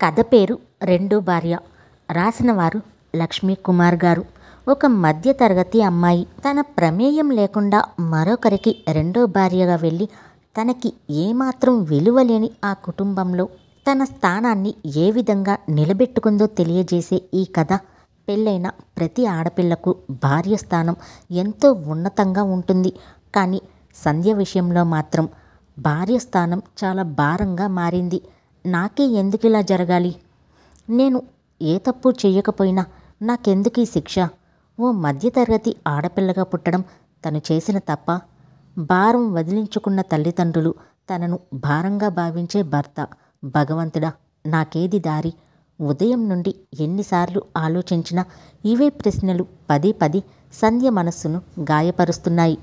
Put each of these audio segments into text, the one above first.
కథ పేరు రెండో భార్య. రాసిన వారు లక్ష్మీ కుమార్ గారు. ఒక మధ్యతరగతి అమ్మాయి తన ప్రమేయం లేకుండా మరొకరికి రెండో భార్యగా వెళ్ళి తనకి ఏమాత్రం విలువలేని ఆ కుటుంబంలో తన స్థానాన్ని ఏ విధంగా నిలబెట్టుకుందో తెలియజేసే ఈ కథ. పెళ్ళైన ప్రతి ఆడపిల్లకు భార్య స్థానం ఎంతో ఉన్నతంగా ఉంటుంది. కానీ సంధ్య విషయంలో మాత్రం భార్య స్థానం చాలా భారంగా మారింది. నాకే ఎందుకు ఇలా జరగాలి? నేను ఏ తప్పు చేయకపోయినా నాకెందుకు ఈ శిక్ష? ఓ మధ్యతరగతి ఆడపిల్లగా పుట్టడం తను చేసిన తప్ప? భారం వదిలించుకున్న తల్లిదండ్రులు, తనను భారంగా భావించే భర్త. భగవంతుడా, నాకేది దారి? ఉదయం నుండి ఎన్నిసార్లు ఆలోచించినా ఇవే ప్రశ్నలు పదే పదే సంధ్య మనస్సును గాయపరుస్తున్నాయి.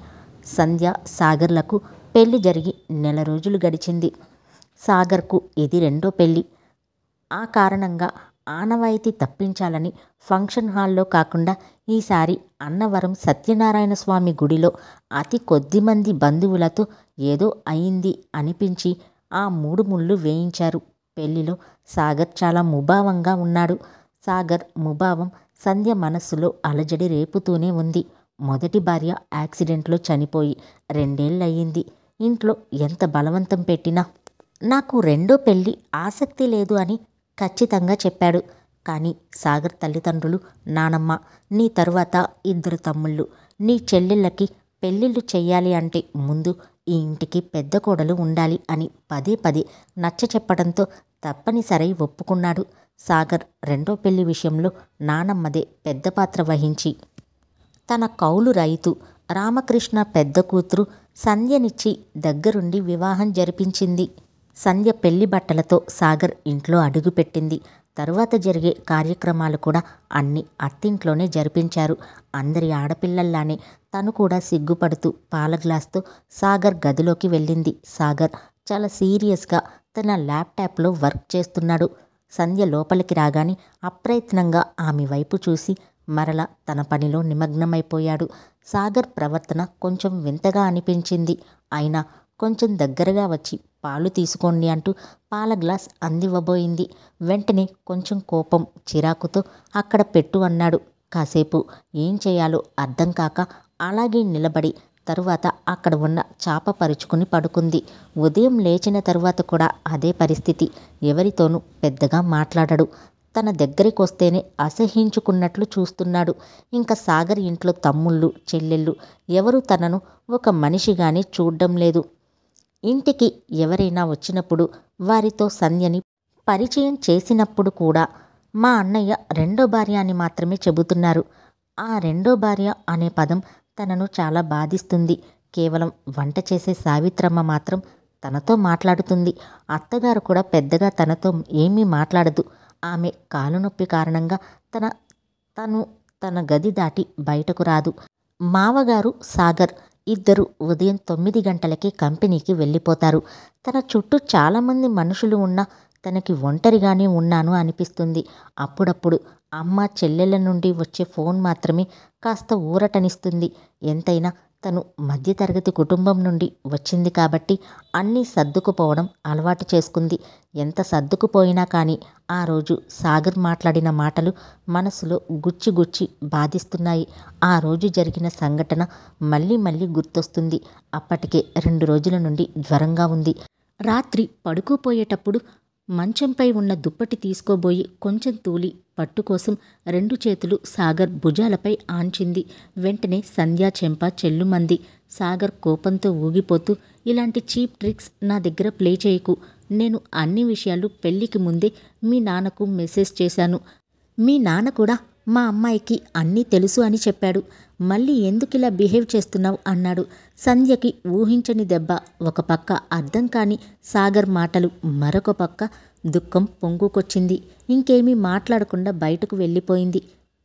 సంధ్య సాగర్లకు పెళ్లి జరిగి నెల రోజులు గడిచింది. సాగర్కు ఇది రెండో పెళ్ళి. ఆ కారణంగా ఆనవాయితీ తప్పించాలని ఫంక్షన్ హాల్లో కాకుండా ఈసారి అన్నవరం సత్యనారాయణ స్వామి గుడిలో అతి కొద్ది మంది బంధువులతో ఏదో అయింది అనిపించి ఆ 3 ముళ్ళు వేయించారు. పెళ్లిలో సాగర్ చాలా ముభావంగా ఉన్నాడు. సాగర్ ముభావం సంధ్య మనస్సులో అలజడి రేపుతూనే ఉంది. మొదటి భార్య యాక్సిడెంట్లో చనిపోయి 2 ఏళ్ళయ్యింది. ఇంట్లో ఎంత బలవంతం పెట్టినా నాకు రెండో పెళ్ళి ఆసక్తి లేదు అని ఖచ్చితంగా చెప్పాడు. కానీ సాగర్ తల్లిదండ్రులు, నానమ్మ, నీ తరువాత 2 తమ్ముళ్ళు, నీ చెల్లెళ్ళకి పెళ్ళిళ్ళు చెయ్యాలి అంటే ముందు ఈ ఇంటికి పెద్ద కోడలు ఉండాలి అని పదే పదే నచ్చ చెప్పడంతో తప్పనిసరై ఒప్పుకున్నాడు. సాగర్ రెండో పెళ్లి విషయంలో నానమ్మదే పెద్ద పాత్ర వహించి తన కౌలు రైతు రామకృష్ణ పెద్ద కూతురు సంధ్యనిచ్చి దగ్గరుండి వివాహం జరిపించింది. సంధ్య పెళ్లి బట్టలతో సాగర్ ఇంట్లో అడుగుపెట్టింది. తరువాత జరిగే కార్యక్రమాలు కూడా అన్నీ అత్తింట్లోనే జరిపించారు. అందరి ఆడపిల్లల్లానే తను కూడా సిగ్గుపడుతూ పాల గ్లాస్తో సాగర్ గదిలోకి వెళ్ళింది. సాగర్ చాలా సీరియస్గా తన ల్యాప్టాప్లో వర్క్ చేస్తున్నాడు. సంధ్య లోపలికి రాగానే అప్రయత్నంగా ఆమె వైపు చూసి మరలా తన పనిలో నిమగ్నమైపోయాడు. సాగర్ ప్రవర్తన కొంచెం వింతగా అనిపించింది. అయినా కొంచెం దగ్గరగా వచ్చి పాలు తీసుకోండి అంటూ పాల గ్లాస్ అందివ్వబోయింది. వెంటనే కొంచెం కోపం, చిరాకుతో అక్కడ పెట్టు అన్నాడు. కాసేపు ఏం చేయాలో అర్థం కాక అలాగే నిలబడి తరువాత అక్కడ ఉన్న చాప పరుచుకుని పడుకుంది. ఉదయం లేచిన తరువాత కూడా అదే పరిస్థితి. ఎవరితోనూ పెద్దగా మాట్లాడడు. తన దగ్గరికి వస్తేనే అసహ్యించుకున్నట్లు చూస్తున్నాడు. ఇంకా సాగర్ ఇంట్లో తమ్ముళ్ళు, చెల్లెళ్ళు ఎవరూ తనను ఒక మనిషిగానే చూడ్డం లేదు. ఇంటికి ఎవరైనా వచ్చినప్పుడు వారితో సంధ్యని పరిచయం చేసినప్పుడు కూడా మా అన్నయ్య రెండో భార్య అని మాత్రమే చెబుతున్నారు. ఆ రెండో భార్య అనే పదం తనను చాలా బాధిస్తుంది. కేవలం వంట చేసే సావిత్రమ్మ మాత్రం తనతో మాట్లాడుతుంది. అత్తగారు కూడా పెద్దగా తనతో ఏమీ మాట్లాడదు. ఆమె కాలు నొప్పి కారణంగా తన గది దాటి బయటకు రాదు. మావగారు సాగర్ ఇద్దరు ఉదయం 9 గంటలకే కంపెనీకి వెళ్ళిపోతారు. తన చుట్టూ చాలామంది మనుషులు ఉన్నా తనకి ఒంటరిగానే ఉన్నాను అనిపిస్తుంది. అప్పుడప్పుడు అమ్మ, చెల్లెళ్ళ నుండి వచ్చే ఫోన్ మాత్రమే కాస్త ఊరటనిస్తుంది. ఎంతైనా తను మధ్యతరగతి కుటుంబం నుండి వచ్చింది కాబట్టి అన్నీ సర్దుకుపోవడం అలవాటు చేసుకుంది. ఎంత సర్దుకుపోయినా కానీ ఆ రోజు సాగర్ మాట్లాడిన మాటలు మనసులో గుచ్చి గుచ్చి బాధిస్తున్నాయి. ఆ రోజు జరిగిన సంఘటన మళ్ళీ మళ్ళీ గుర్తొస్తుంది. అప్పటికే 2 రోజుల నుండి జ్వరంగా ఉంది. రాత్రి పడుకోపోయేటప్పుడు మంచంపై ఉన్న దుప్పటి తీసుకోబోయి కొంచెం తూలి పట్టు కోసం 2 చేతులు సాగర్ భుజాలపై ఆంచింది. వెంటనే సంధ్యా చెంప చెల్లుమంది. సాగర్ కోపంతో ఊగిపోతూ, ఇలాంటి చీప్ ట్రిక్స్ నా దగ్గర ప్లే చేయకు. నేను అన్ని విషయాలు పెళ్ళికి ముందే మీ నాన్నకు మెసేజ్ చేశాను. మీ నాన్న కూడా మా అమ్మాయికి అన్నీ తెలుసు అని చెప్పాడు. మళ్ళీ ఎందుకిలా బిహేవ్ చేస్తున్నావు అన్నాడు. సంధ్యకి ఊహించని దెబ్బ. ఒక పక్క అర్థం కాని సాగర్ మాటలు, మరొక పక్క దుఃఖం పొంగుకొచ్చింది. ఇంకేమీ మాట్లాడకుండా బయటకు వెళ్ళిపోయింది.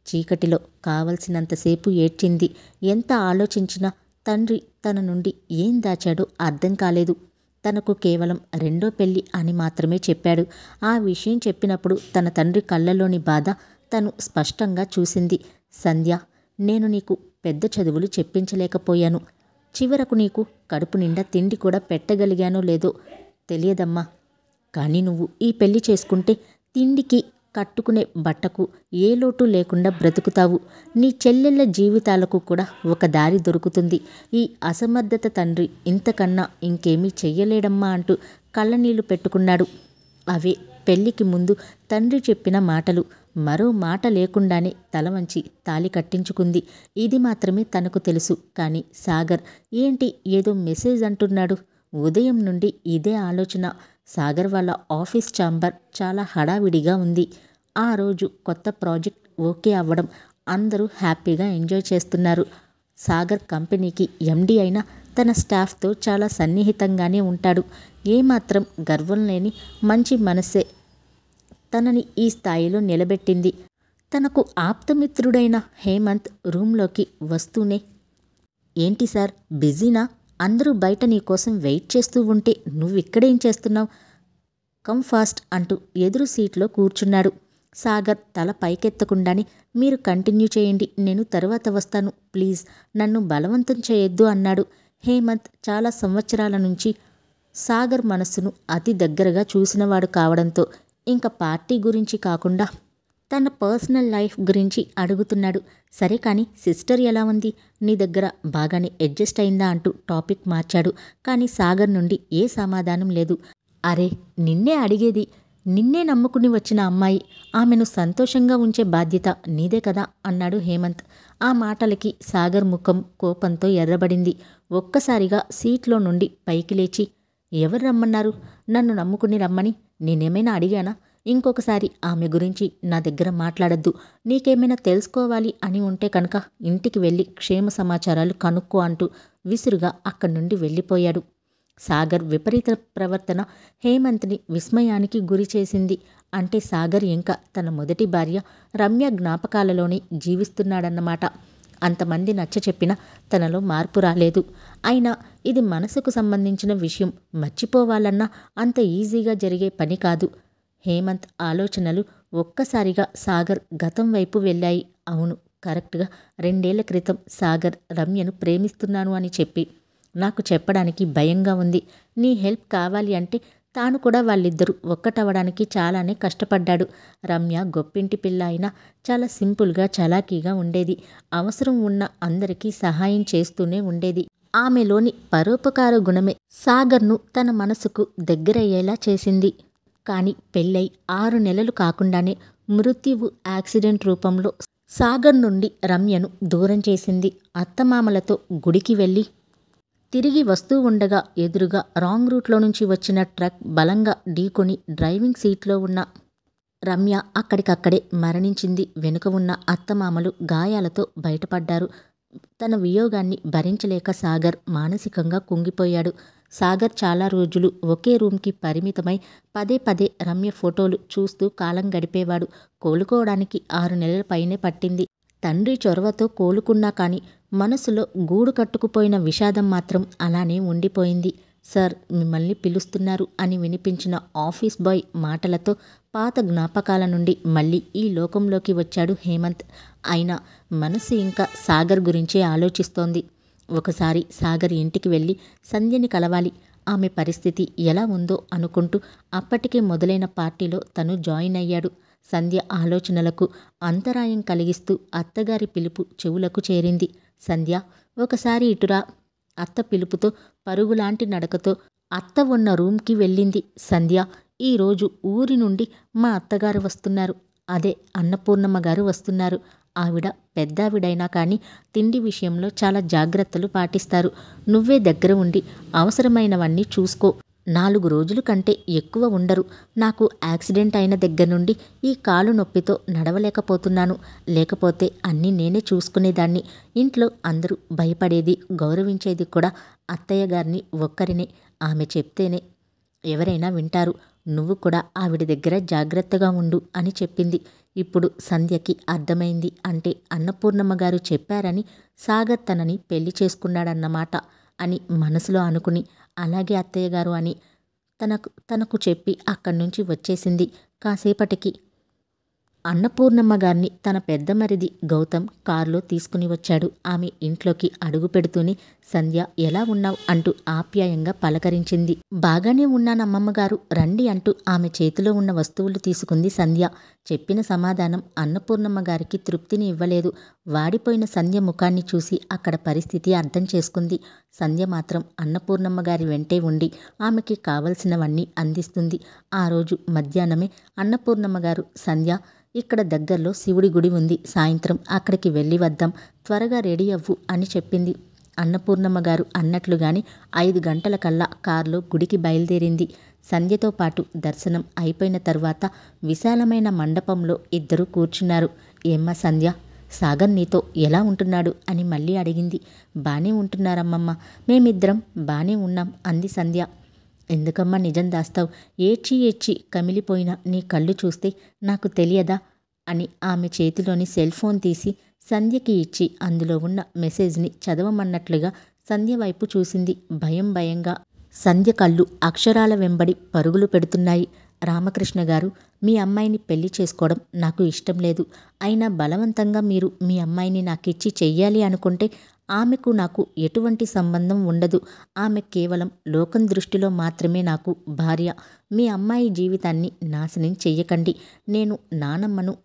చీకటిలో కావలసినంతసేపు ఏడ్చింది. ఎంత ఆలోచించినా తండ్రి తన నుండి ఏం దాచాడో అర్థం కాలేదు. తనకు కేవలం రెండో పెళ్ళి అని మాత్రమే చెప్పాడు. ఆ విషయం చెప్పినప్పుడు తన తండ్రి కళ్ళలోని బాధ తను స్పష్టంగా చూసింది. సంధ్య, నేను నీకు పెద్ద చదువులు చెప్పించలేకపోయాను. చివరకు నీకు కడుపు నిండా తిండి కూడా పెట్టగలిగానో లేదో తెలియదమ్మా. కానీ నువ్వు ఈ పెళ్లి చేసుకుంటే తిండికి కట్టుకునే బట్టకు ఏ లోటు లేకుండా బ్రతుకుతావు. నీ చెల్లెళ్ళ జీవితాలకు కూడా ఒక దారి దొరుకుతుంది. ఈ అసమర్థత తండ్రి ఇంతకన్నా ఇంకేమీ చెయ్యలేడమ్మా అంటూ కళ్ళనీళ్లు పెట్టుకున్నాడు. అవే పెళ్లికి ముందు తండ్రి చెప్పిన మాటలు. మరో మాట లేకుండానే తల వంచి తాళి కట్టించుకుంది. ఇది మాత్రమే తనకు తెలుసు. కానీ సాగర్ ఏంటి ఏదో మెసేజ్ అంటున్నాడు. ఉదయం నుండి ఇదే ఆలోచన. సాగర్ వాళ్ళ ఆఫీస్ ఛాంబర్ చాలా హడావిడిగా ఉంది. ఆ రోజు కొత్త ప్రాజెక్ట్ ఓకే అవ్వడం, అందరూ హ్యాపీగా ఎంజాయ్ చేస్తున్నారు. సాగర్ కంపెనీకి ఎండీ అయినా తన స్టాఫ్తో చాలా సన్నిహితంగానే ఉంటాడు. ఏమాత్రం గర్వం లేని మంచి మనస్సే తనని ఈ స్థాయిలో నిలబెట్టింది. తనకు ఆప్తమిత్రుడైన హేమంత్ రూంలోకి వస్తూనే, ఏంటి సార్ బిజీనా? అందరూ బయట నీకోసం వెయిట్ చేస్తూ ఉంటే నువ్విక్కడేం చేస్తున్నావు? కమ్ ఫాస్ట్ అంటూ ఎదురు సీట్లో కూర్చున్నాడు. సాగర్ తల పైకెత్తకుండానే, మీరు కంటిన్యూ చేయండి, నేను తరువాత వస్తాను, ప్లీజ్ నన్ను బలవంతం చేయొద్దు అన్నాడు. హేమంత్ చాలా సంవత్సరాల నుంచి సాగర్ మనస్సును అతి దగ్గరగా చూసినవాడు కావడంతో ఇంకా పార్టీ గురించి కాకుండా తన పర్సనల్ లైఫ్ గురించి అడుగుతున్నాడు. సరే కానీ సిస్టర్ ఎలా ఉంది? నీ దగ్గర బాగానే అడ్జస్ట్ అయిందా అంటూ టాపిక్ మార్చాడు. కానీ సాగర్ నుండి ఏ సమాధానం లేదు. అరే నిన్నే అడిగేది. నిన్నే నమ్ముకుని వచ్చిన అమ్మాయి, ఆమెను సంతోషంగా ఉంచే బాధ్యత నీదే కదా అన్నాడు హేమంత్. ఆ మాటలకి సాగర్ ముఖం కోపంతో ఎర్రబడింది. ఒక్కసారిగా సీట్లో నుండి పైకి లేచి, ఎవరు రమ్మన్నారు? నన్ను నమ్ముకుని రమ్మని నేనేమైనా అడిగానా? ఇంకొకసారి ఆమె గురించి నా దగ్గర మాట్లాడద్దు. నీకేమైనా తెలుసుకోవాలి అని ఉంటే కనుక ఇంటికి వెళ్ళి క్షేమ సమాచారాలు కనుక్కో అంటూ విసురుగా అక్కడి నుండి వెళ్ళిపోయాడు. సాగర్ విపరీత ప్రవర్తన హేమంత్ని విస్మయానికి గురి చేసింది. అంటే సాగర్ ఇంకా తన మొదటి భార్య రమ్య జ్ఞాపకాలలోనే జీవిస్తున్నాడన్నమాట. అంతమంది నచ్చ చెప్పినా తనలో మార్పు రాలేదు. అయినా ఇది మనసుకు సంబంధించిన విషయం, మర్చిపోవాలన్నా అంత ఈజీగా జరిగే పని కాదు. హేమంత్ ఆలోచనలు ఒక్కసారిగా సాగర్ గతం వైపు వెళ్ళాయి. అవును, కరెక్ట్గా 2 ఏళ్ల క్రితం సాగర్ రమ్యను ప్రేమిస్తున్నాను అని చెప్పి నాకు చెప్పడానికి భయంగా ఉంది. నీ హెల్ప్ కావాలి అంటే తాను కూడా వాళ్ళిద్దరూ ఒక్కటవడానికి చాలానే కష్టపడ్డాడు. రమ్య గొప్పింటి పిల్ల అయినా చాలా సింపుల్గా చలాకీగా ఉండేది. అవసరం ఉన్న అందరికీ సహాయం చేస్తూనే ఉండేది. ఆమెలోని పరోపకార గుణమే సాగర్ను తన మనసుకు దగ్గరయ్యేలా చేసింది. కానీ పెళ్ళై 6 నెలలు కాకుండానే మృత్యువు యాక్సిడెంట్ రూపంలో సాగర్ నుండి రమ్యను దూరం చేసింది. అత్తమామలతో గుడికి వెళ్ళి తిరిగి వస్తూ ఉండగా ఎదురుగా రాంగ్ రూట్లో నుంచి వచ్చిన ట్రక్ బలంగా ఢీకొని డ్రైవింగ్ సీట్లో ఉన్న రమ్య అక్కడికక్కడే మరణించింది. వెనుక ఉన్న అత్తమామలు గాయాలతో బయటపడ్డారు. తన వియోగాన్ని భరించలేక సాగర్ మానసికంగా కుంగిపోయాడు. సాగర్ చాలా రోజులు ఒకే రూమ్కి పరిమితమై పదే పదే రమ్య ఫోటోలు చూస్తూ కాలం గడిపేవాడు. కోలుకోవడానికి 6 నెలల పైనే పట్టింది. తండ్రి చొరవతో కోలుకున్నా కానీ మనసులో గూడు కట్టుకుపోయిన విషాదం మాత్రం అలానే ఉండిపోయింది. సార్ మిమ్మల్ని పిలుస్తున్నారు అని వినిపించిన ఆఫీస్ బాయ్ మాటలతో పాత జ్ఞాపకాల నుండి మళ్ళీ ఈ లోకంలోకి వచ్చాడు హేమంత్. అయినా మనసు ఇంకా సాగర్ గురించే ఆలోచిస్తోంది. ఒకసారి సాగర్ ఇంటికి వెళ్ళి సంధ్యని కలవాలి, ఆమె పరిస్థితి ఎలా ఉందో అనుకుంటూ అప్పటికే మొదలైన పార్టీలో తను జాయిన్ అయ్యాడు. సంధ్య ఆలోచనలకు అంతరాయం కలిగిస్తూ అత్తగారి పిలుపు చెవులకు చేరింది. సంధ్య ఒకసారి ఇటురా. అత్త పిలుపుతో పరుగులాంటి నడకతో అత్త ఉన్న రూమ్కి వెళ్ళింది సంధ్య. ఈరోజు ఊరి నుండి మా అత్తగారు వస్తున్నారు, అదే అన్నపూర్ణమ్మ గారు వస్తున్నారు. ఆవిడ పెద్దావిడైనా కానీ తిండి విషయంలో చాలా జాగ్రత్తలు పాటిస్తారు. నువ్వే దగ్గర ఉండి అవసరమైనవన్నీ చూసుకో. 4 రోజుల కంటే ఎక్కువ ఉండరు. నాకు యాక్సిడెంట్ అయిన దగ్గర నుండి ఈ కాలు నొప్పితో నడవలేకపోతున్నాను. లేకపోతే అన్నీ నేనే చూసుకునేదాన్ని. ఇంట్లో అందరూ భయపడేది, గౌరవించేది కూడా అత్తయ్య గారిని ఒక్కరినే. ఆమె చెప్తేనే ఎవరైనా వింటారు. నువ్వు కూడా ఆవిడ దగ్గర జాగ్రత్తగా ఉండు అని చెప్పింది. ఇప్పుడు సంధ్యకి అర్థమైంది. అంటే అన్నపూర్ణమ్మ గారు చెప్పారని సాగర్ తనని పెళ్లి చేసుకున్నాడన్నమాట అని మనసులో అనుకుని, అలాగే అత్తయ్య గారు అని తనకు చెప్పి అక్కడి నుంచి వచ్చేసింది. కాసేపటికి అన్నపూర్ణమ్మ గారిని తన పెద్ద మరిది గౌతమ్ కారులో తీసుకుని వచ్చాడు. ఆమె ఇంట్లోకి అడుగు పెడుతూనే సంధ్య ఎలా ఉన్నావు అంటూ ఆప్యాయంగా పలకరించింది. బాగానే ఉన్నానమ్మమ్మ గారు, రండి అంటూ ఆమె చేతిలో ఉన్న వస్తువులు తీసుకుంది సంధ్య. చెప్పిన సమాధానం అన్నపూర్ణమ్మ గారికి తృప్తిని ఇవ్వలేదు. వాడిపోయిన సంధ్య ముఖాన్ని చూసి అక్కడ పరిస్థితి అర్థం చేసుకుంది. సంధ్య మాత్రం అన్నపూర్ణమ్మ గారి వెంటే ఉండి ఆమెకి కావలసినవన్నీ అందిస్తుంది. ఆ రోజు మధ్యాహ్నమే అన్నపూర్ణమ్మ గారు, సంధ్య ఇక్కడ దగ్గరలో శివుడి గుడి ఉంది, సాయంత్రం అక్కడికి వెళ్ళి వద్దాం, త్వరగా రెడీ అవ్వు అని చెప్పింది. అన్నపూర్ణమ్మ గారు అన్నట్లుగానే 5 గంటలకల్లా కారులో గుడికి బయలుదేరింది. సంధ్యతో పాటు దర్శనం అయిపోయిన తర్వాత విశాలమైన మండపంలో ఇద్దరు కూర్చున్నారు. ఏమ్మా సంధ్య, సాగర్ నీతో ఎలా ఉంటున్నాడు అని మళ్ళీ అడిగింది. బానే ఉంటున్నారమ్మమ్మ, మేమిద్దరం బానే ఉన్నాం అంది సంధ్య. ఎందుకమ్మా నిజం దాస్తావు? ఏడ్చి ఏడ్చి కమిలిపోయిన నీ కళ్ళు చూస్తే నాకు తెలియదా అని ఆమె చేతిలోని సెల్ ఫోన్ తీసి సంధ్యకి ఇచ్చి అందులో ఉన్న మెసేజ్ని చదవమన్నట్లుగా సంధ్య వైపు చూసింది. భయం భయంగా సంధ్య కళ్ళు అక్షరాల వెంబడి పరుగులు పెడుతున్నాయి. రామకృష్ణ గారు, మీ అమ్మాయిని పెళ్లి చేసుకోవడం నాకు ఇష్టం లేదు. అయినా బలవంతంగా మీరు మీ అమ్మాయిని నాకిచ్చి చెయ్యాలి అనుకుంటే ఆమెకు నాకు ఎటువంటి సంబంధం ఉండదు. ఆమె కేవలం లోకం దృష్టిలో మాత్రమే నాకు భార్య. మీ అమ్మాయి జీవితాన్ని నాశనం చెయ్యకండి. నేను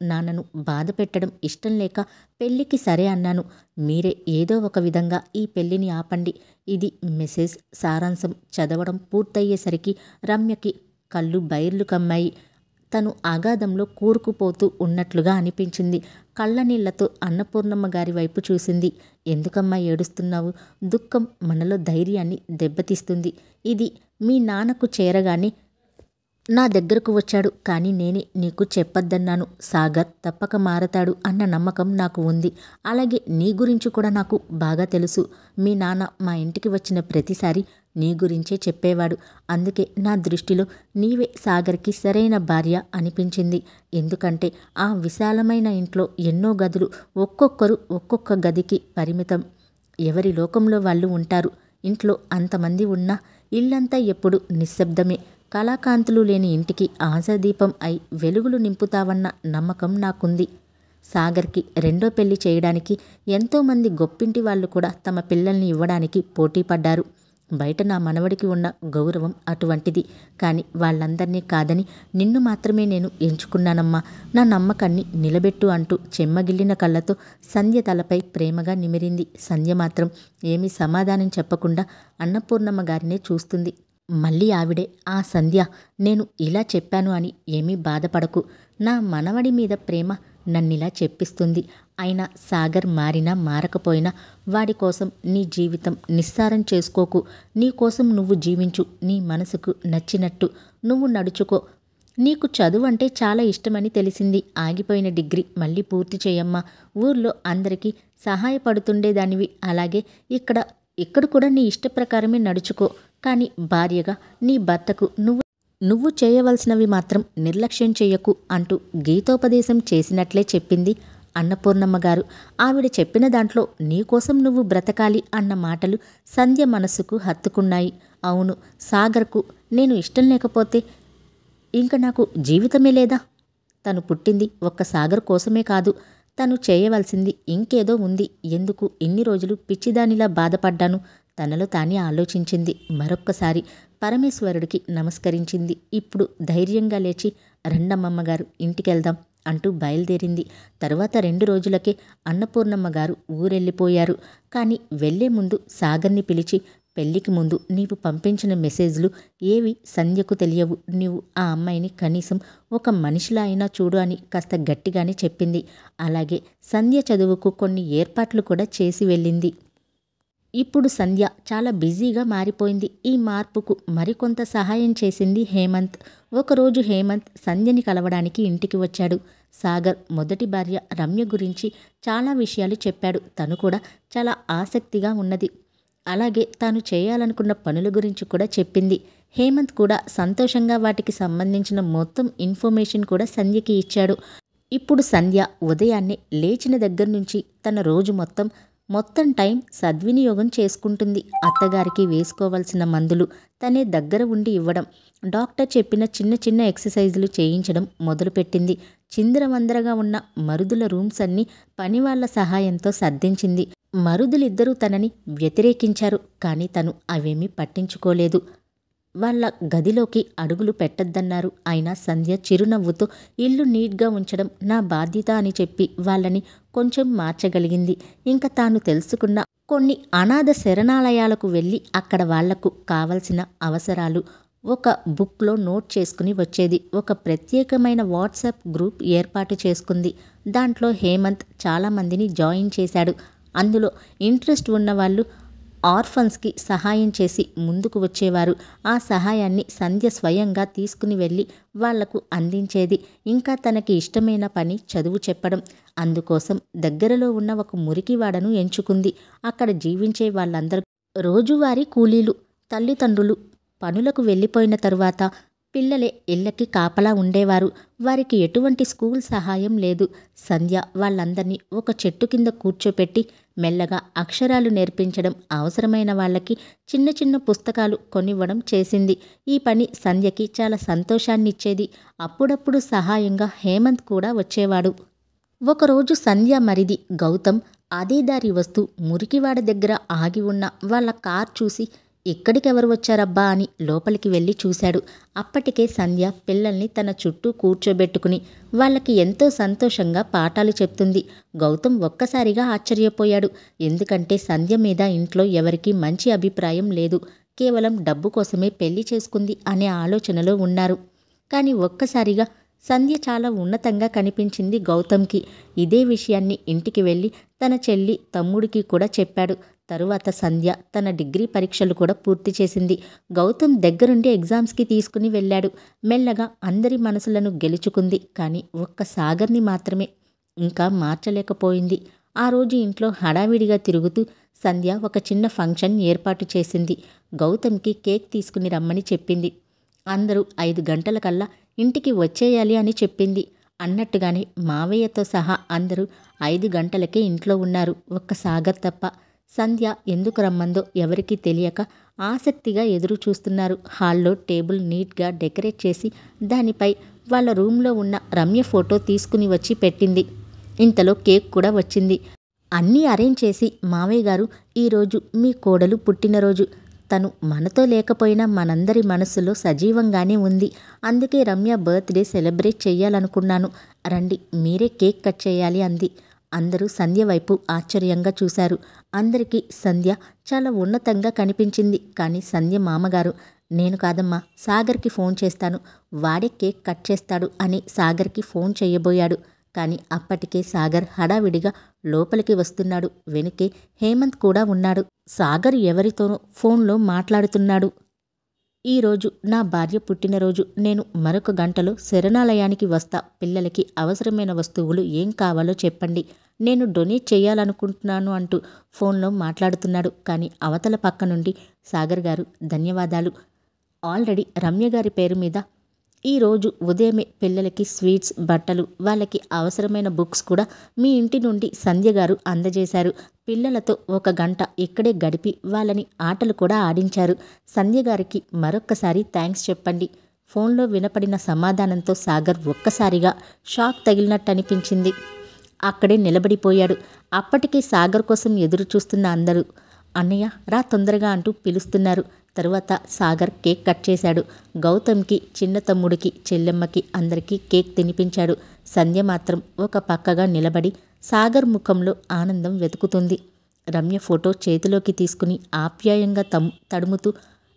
నాన్నను బాధ పెట్టడం ఇష్టం లేక పెళ్ళికి సరే అన్నాను. మీరే ఏదో ఒక విధంగా ఈ పెళ్ళిని ఆపండి. ఇది మెసేజ్ సారాంశం. చదవడం పూర్తయ్యేసరికి రమ్యకి కళ్ళు బైర్లు కమ్మాయి. తను అగాధంలో కూరుకుపోతూ ఉన్నట్లుగా అనిపించింది. కళ్ళనీళ్లతో అన్నపూర్ణమ్మ గారి వైపు చూసింది. ఎందుకమ్మా ఏడుస్తున్నావు? దుఃఖం మనలో ధైర్యాన్ని దెబ్బతీస్తుంది. ఇది మీ నాన్నకు చేరగానే నా దగ్గరకు వచ్చాడు, కానీ నేనే నీకు చెప్పొద్దన్నాను. సాగర్ తప్పక మారతాడు అన్న నమ్మకం నాకు ఉంది. అలాగే నీ గురించి కూడా నాకు బాగా తెలుసు. మీ నాన్న మా ఇంటికి వచ్చిన ప్రతిసారి నీ గురించే చెప్పేవాడు. అందుకే నా దృష్టిలో నీవే సాగర్కి సరైన భార్య అనిపించింది. ఎందుకంటే ఆ విశాలమైన ఇంట్లో ఎన్నో గదులు, ఒక్కొక్కరు ఒక్కొక్క గదికి పరిమితం. ఎవరి లోకంలో వాళ్ళు ఉంటారు. ఇంట్లో అంతమంది ఉన్నా ఇల్లంతా ఎప్పుడు నిశ్శబ్దమే. కళాకాంతులు లేని ఇంటికి ఆశాదీపం అయి వెలుగులు నింపుతావన్న నమ్మకం నాకుంది. సాగర్కి రెండో పెళ్లి చేయడానికి ఎంతోమంది గొప్పింటి వాళ్ళు కూడా తమ పిల్లల్ని ఇవ్వడానికి పోటీ పడ్డారు. బయట నా మనవడికి ఉన్న గౌరవం అటువంటిది. కానీ వాళ్ళందరినీ కాదని నిన్ను మాత్రమే నేను ఎంచుకున్నానమ్మా. నా నమ్మకాన్ని నిలబెట్టు అంటూ చెమ్మగిల్లిన కళ్ళతో సంధ్య తలపై ప్రేమగా నిమిరింది. సంధ్య మాత్రం ఏమీ సమాధానం చెప్పకుండా అన్నపూర్ణమ్మ గారినే చూస్తుంది. మళ్ళీ ఆవిడే, ఆ సంధ్య, నేను ఇలా చెప్పాను అని ఏమీ బాధపడకు. నా మనవడి మీద ప్రేమ నన్నిలా చెప్పిస్తుంది. అయినా సాగర్ మారినా మారకపోయినా వాడి కోసం నీ జీవితం నిస్సారం చేసుకోకు. నీ కోసం నువ్వు జీవించు. నీ మనసుకు నచ్చినట్టు నువ్వు నడుచుకో. నీకు చదువు అంటే చాలా ఇష్టమని తెలిసింది. ఆగిపోయిన డిగ్రీ మళ్ళీ పూర్తి చేయమ్మా. ఊర్లో అందరికీ సహాయపడుతుండేదానివి. అలాగే ఇక్కడ కూడా నీ ఇష్ట ప్రకారమే నడుచుకో. కానీ భార్యగా నీ భర్తకు నువ్వు చేయవలసినవి మాత్రం నిర్లక్ష్యం చెయ్యకు అంటూ గీతోపదేశం చేసినట్లే చెప్పింది అన్నపూర్ణమ్మ గారు. ఆవిడ చెప్పిన దాంట్లో నీకోసం నువ్వు బ్రతకాలి అన్న మాటలు సంధ్య మనసుకు హత్తుకున్నాయి. అవును, సాగర్కు నేను ఇష్టం లేకపోతే ఇంక నాకు జీవితమే లేదా? తను పుట్టింది ఒక్క సాగర్ కోసమే కాదు. తను చేయవలసింది ఇంకేదో ఉంది. ఎందుకు ఇన్ని రోజులు పిచ్చిదానిలా బాధపడ్డాను? తనలో తానే ఆలోచించింది. మరొక్కసారి పరమేశ్వరుడికి నమస్కరించింది. ఇప్పుడు ధైర్యంగా లేచి, రండమ్మమ్మగారు ఇంటికెళ్దాం అంటూ బయలుదేరింది. తరువాత 2 రోజులకే అన్నపూర్ణమ్మ గారు ఊరెళ్ళిపోయారు. కానీ వెళ్లే ముందు సాగర్ని పిలిచి, పెళ్లికి ముందు నీవు పంపించిన మెసేజ్లు ఏవి సంధ్యకు తెలియవు. నీవు ఆ అమ్మాయిని కనీసం ఒక మనిషిలా అయినా చూడు అని కాస్త గట్టిగానే చెప్పింది. అలాగే సంధ్య చదువుకు కొన్ని ఏర్పాట్లు కూడా చేసి వెళ్ళింది. ఇప్పుడు సంధ్య చాలా బిజీగా మారిపోయింది. ఈ మార్పుకు మరికొంత సహాయం చేసింది హేమంత్. ఒకరోజు హేమంత్ సంధ్యని కలవడానికి ఇంటికి వచ్చాడు. సాగర్ మొదటి భార్య రమ్య గురించి చాలా విషయాలు చెప్పాడు. తను కూడా చాలా ఆసక్తిగా ఉన్నది. అలాగే తాను చేయాలనుకున్న పనుల గురించి కూడా చెప్పింది. హేమంత్ కూడా సంతోషంగా వాటికి సంబంధించిన మొత్తం ఇన్ఫర్మేషన్ కూడా సంధ్యకి ఇచ్చాడు. ఇప్పుడు సంధ్య ఉదయాన్నే లేచిన దగ్గర నుంచి తన రోజు మొత్తం మొత్తం టైం సద్వినియోగం చేసుకుంటుంది. అత్తగారికి వేసుకోవాల్సిన మందులు తనే దగ్గర ఉండి ఇవ్వడం, డాక్టర్ చెప్పిన చిన్న చిన్న ఎక్సర్సైజులు చేయించడం మొదలుపెట్టింది. చిందరవందరగా ఉన్న మరుదుల రూమ్స్ అన్నీ పనివాళ్ల సహాయంతో సర్దించింది. మరుదులిద్దరూ తనని వ్యతిరేకించారు, కానీ తను అవేమీ పట్టించుకోలేదు. వాళ్ళ గదిలోకి అడుగులు పెట్టద్దన్నారు. అయినా సంధ్య చిరునవ్వుతో ఇల్లు నీట్గా ఉంచడం నా బాధ్యత అని చెప్పి వాళ్ళని కొంచెం మార్చగలిగింది. ఇంకా తాను తెలుసుకున్న కొన్ని అనాథ శరణాలయాలకు వెళ్ళి అక్కడ వాళ్లకు కావలసిన అవసరాలు ఒక బుక్లో నోట్ చేసుకుని వచ్చేది. ఒక ప్రత్యేకమైన వాట్సాప్ గ్రూప్ ఏర్పాటు చేసుకుంది. దాంట్లో హేమంత్ చాలామందిని జాయిన్ చేశాడు. అందులో ఇంట్రెస్ట్ ఉన్నవాళ్ళు ఆర్ఫన్స్కి సహాయం చేసి ముందుకు వచ్చేవారు. ఆ సహాయాన్ని సంధ్య స్వయంగా తీసుకుని వెళ్ళి వాళ్లకు అందించేది. ఇంకా తనకి ఇష్టమైన పని చదువు చెప్పడం. అందుకోసం దగ్గరలో ఉన్న ఒక మురికివాడను ఎంచుకుంది. అక్కడ జీవించే వాళ్ళందరూ రోజువారీ కూలీలు. తల్లిదండ్రులు పనులకు వెళ్ళిపోయిన తరువాత పిల్లలే ఇళ్ళకి కాపలా ఉండేవారు. వారికి ఎటువంటి స్కూల్ సహాయం లేదు. సంధ్య వాళ్ళందరినీ ఒక చెట్టు కింద కూర్చోపెట్టి మెల్లగా అక్షరాలు నేర్పించడం, అవసరమైన వాళ్ళకి చిన్న చిన్న పుస్తకాలు కొనివ్వడం చేసింది. ఈ పని సంధ్యకి చాలా సంతోషాన్నిచ్చేది. అప్పుడప్పుడు సహాయంగా హేమంత్ కూడా వచ్చేవాడు. ఒకరోజు సంధ్య మరిది గౌతమ్ అదే దారి వస్తూ మురికివాడ దగ్గర ఆగి ఉన్న వాళ్ళ కార్ చూసి ఇక్కడికెవరు వచ్చారబ్బా అని లోపలికి వెళ్ళి చూశాడు. అప్పటికే సంధ్య పిల్లల్ని తన చుట్టూ కూర్చోబెట్టుకుని వాళ్ళకి ఎంతో సంతోషంగా పాఠాలు చెప్తుంది. గౌతమ్ ఒక్కసారిగా ఆశ్చర్యపోయాడు. ఎందుకంటే సంధ్య మీద ఇంట్లో ఎవరికీ మంచి అభిప్రాయం లేదు. కేవలం డబ్బు కోసమే పెళ్లి చేసుకుంది అనే ఆలోచనలో ఉన్నారు. కానీ ఒక్కసారిగా సంధ్య చాలా ఉన్నతంగా కనిపించింది గౌతమ్కి. ఇదే విషయాన్ని ఇంటికి వెళ్ళి తన చెల్లి తమ్ముడికి కూడా చెప్పాడు. తరువాత సంధ్య తన డిగ్రీ పరీక్షలు కూడా పూర్తి చేసింది. గౌతమ్ దగ్గరుండి ఎగ్జామ్స్కి తీసుకుని వెళ్ళాడు. మెల్లగా అందరి మనసులను గెలుచుకుంది. కానీ ఒక్క సాగర్ని మాత్రమే ఇంకా మార్చలేకపోయింది. ఆ రోజు ఇంట్లో హడావిడిగా తిరుగుతూ సంధ్య ఒక చిన్న ఫంక్షన్ ఏర్పాటు చేసింది. గౌతమ్కి కేక్ తీసుకుని రమ్మని చెప్పింది. అందరూ 5 గంటలకల్లా ఇంటికి వచ్చేయాలి అని చెప్పింది. అన్నట్టుగానే మావయ్యతో సహా అందరూ 5 గంటలకే ఇంట్లో ఉన్నారు. ఒక్క సాగర్ తప్ప. సంధ్య ఎందుకు రమ్మందో ఎవరికీ తెలియక ఆసక్తిగా ఎదురు చూస్తున్నారు. హాల్లో టేబుల్ నీట్గా డెకరేట్ చేసి దానిపై వాళ్ళ రూమ్లో ఉన్న రమ్య ఫోటో తీసుకుని వచ్చి పెట్టింది. ఇంతలో కేక్ కూడా వచ్చింది. అన్నీ అరేంజ్ చేసి, మావయ్య గారు, ఈరోజు మీ కోడలు పుట్టినరోజు. తను మనతో లేకపోయినా మనందరి మనసులో సజీవంగానే ఉంది. అందుకే రమ్య బర్త్డే సెలబ్రేట్ చెయ్యాలనుకున్నాను. రండి, మీరే కేక్ కట్ చేయాలి అంది. అందరూ సంధ్య వైపు ఆశ్చర్యంగా చూశారు. అందరికీ సంధ్య చాలా ఉన్నతంగా కనిపించింది. కానీ సంధ్య మామగారు, నేను కాదమ్మా, సాగర్కి ఫోన్ చేస్తాను, వాడే కేక్ కట్ చేస్తాడు అని సాగర్కి ఫోన్ చేయబోయాడు. కానీ అప్పటికే సాగర్ హడావిడిగా లోపలికి వస్తున్నాడు. వెనుకే హేమంత్ కూడా ఉన్నాడు. సాగర్ ఎవరితోనో ఫోన్లో మాట్లాడుతున్నాడు. ఈరోజు నా భార్య పుట్టినరోజు. నేను మరొక గంటలో శరణాలయానికి వస్తా. పిల్లలకి అవసరమైన వస్తువులు ఏం కావాలో చెప్పండి. నేను డొనేట్ చేయాలనుకుంటున్నాను అంటూ ఫోన్లో మాట్లాడుతున్నాడు. కానీ అవతల పక్క నుండి సాగర్ గారు, ధన్యవాదాలు. ఆల్రెడీ రమ్య గారి పేరు మీద ఈరోజు ఉదయమే పిల్లలకి స్వీట్స్, బట్టలు, వాళ్ళకి అవసరమైన బుక్స్ కూడా మీ ఇంటి నుండి సంధ్య గారు అందజేశారు. పిల్లలతో 1 గంట ఇక్కడే గడిపి వాళ్ళని ఆటలు కూడా ఆడించారు. సంధ్య గారికి మరొక్కసారి థ్యాంక్స్ చెప్పండి. ఫోన్లో వినపడిన సమాధానంతో సాగర్ ఒక్కసారిగా షాక్ తగిలినట్టు అనిపించింది. అక్కడే నిలబడిపోయాడు. అప్పటికే సాగర్ కోసం ఎదురు చూస్తున్న అందరూ అన్నయ్య రా తొందరగా అంటూ పిలుస్తున్నారు. తరువాత సాగర్ కేక్ కట్ చేశాడు. గౌతమ్కి, చిన్న తమ్ముడికి, చెల్లెమ్మకి అందరికీ కేక్ తినిపించాడు. సంధ్య మాత్రం ఒక పక్కగా నిలబడి సాగర్ ముఖంలో ఆనందం వెతుకుతుంది. రమ్య ఫోటో చేతిలోకి తీసుకుని ఆప్యాయంగా తడుముతూ,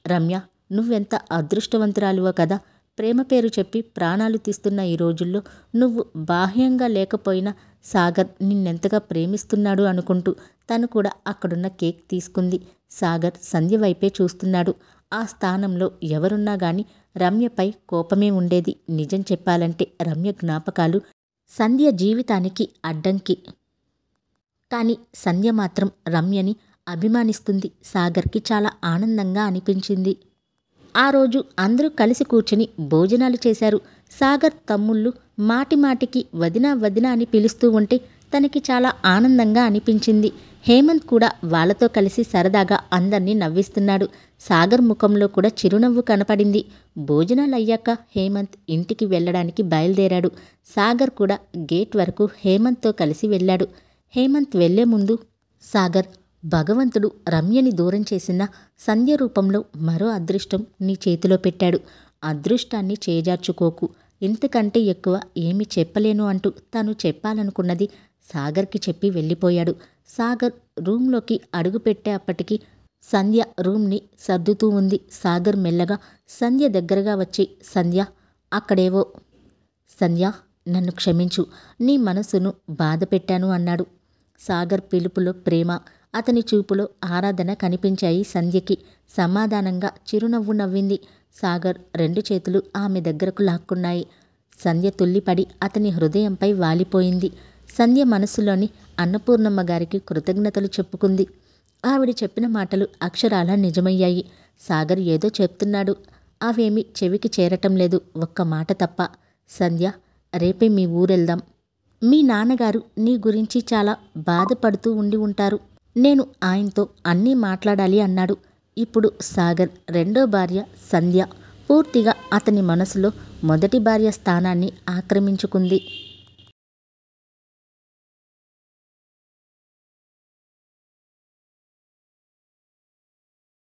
రమ్య, నువ్వెంత అదృష్టవంతురాలువో కదా. ప్రేమ పేరు చెప్పి ప్రాణాలు తీస్తున్న ఈ రోజుల్లో నువ్వు బాహ్యంగా లేకపోయినా సాగర్ నిన్నెంతగా ప్రేమిస్తున్నాడు అనుకుంటూ తను కూడా అక్కడున్న కేక్ తీసుకుంది. సాగర్ సంధ్య వైపే చూస్తున్నాడు. ఆ స్థానంలో ఎవరున్నా గాని రమ్యపై కోపమే ఉండేది. నిజం చెప్పాలంటే రమ్య జ్ఞాపకాలు సంధ్య జీవితానికి అడ్డంకి. కానీ సంధ్య మాత్రం రమ్యని అభిమానిస్తుంది. సాగర్కి చాలా ఆనందంగా అనిపించింది. ఆ రోజు అందరూ కలిసి కూర్చుని భోజనాలు చేశారు. సాగర్ తమ్ముళ్ళు మాటిమాటికి వదినా వదినా అని పిలుస్తూ ఉంటే తనకి చాలా ఆనందంగా అనిపించింది. హేమంత్ కూడా వాళ్ళతో కలిసి సరదాగా అందర్నీ నవ్విస్తున్నాడు. సాగర్ ముఖంలో కూడా చిరునవ్వు కనపడింది. భోజనాలయ్యాక హేమంత్ ఇంటికి వెళ్ళడానికి బయలుదేరాడు. సాగర్ కూడా గేట్ వరకు హేమంత్తో కలిసి వెళ్ళాడు. హేమంత్ వెళ్లే ముందు, సాగర్, భగవంతుడు రమ్యని దూరం చేసిన సంధ్య రూపంలో మరో అదృష్టం నీ చేతిలో పెట్టాడు. అదృష్టాన్ని చేజార్చుకోకు. ఇంతకంటే ఎక్కువ ఏమీ చెప్పలేను అంటూ తను చెప్పాలనుకున్నది సాగర్కి చెప్పి వెళ్ళిపోయాడు. సాగర్ రూంలోకి అడుగుపెట్టేప్పటికీ సంధ్య రూమ్ని సర్దుతూ ఉంది. సాగర్ మెల్లగా సంధ్య దగ్గరగా వచ్చి, సంధ్య, అక్కడేవో. సంధ్య, నన్ను క్షమించు, నీ మనసును బాధ పెట్టాను అన్నాడు. సాగర్ పిలుపులో ప్రేమ, అతని చూపులో ఆరాధన కనిపించాయి సంధ్యకి. సమాధానంగా చిరునవ్వు నవ్వింది. సాగర్ 2 చేతులు ఆమె దగ్గరకు లాక్కున్నాయి. సంధ్య తుల్లిపడి అతని హృదయంపై వాలిపోయింది. సంధ్య మనసులోని అన్నపూర్ణమ్మ గారికి కృతజ్ఞతలు చెప్పుకుంది. ఆవిడ చెప్పిన మాటలు అక్షరాలా నిజమయ్యాయి. సాగర్ ఏదో చెప్తున్నాడు, అవేమీ చెవికి చేరటం లేదు, ఒక్క మాట తప్ప. సంధ్య, రేపే మీ ఊరెళ్దాం. మీ నాన్నగారు నీ గురించి చాలా బాధపడుతూ ఉండి ఉంటారు. నేను ఆయనతో అన్నీ మాట్లాడాలి అన్నాడు. ఇప్పుడు సాగర్ రెండో భార్య సంధ్య పూర్తిగా అతని మనసులో మొదటి భార్య స్థానాన్ని ఆక్రమించుకుంది.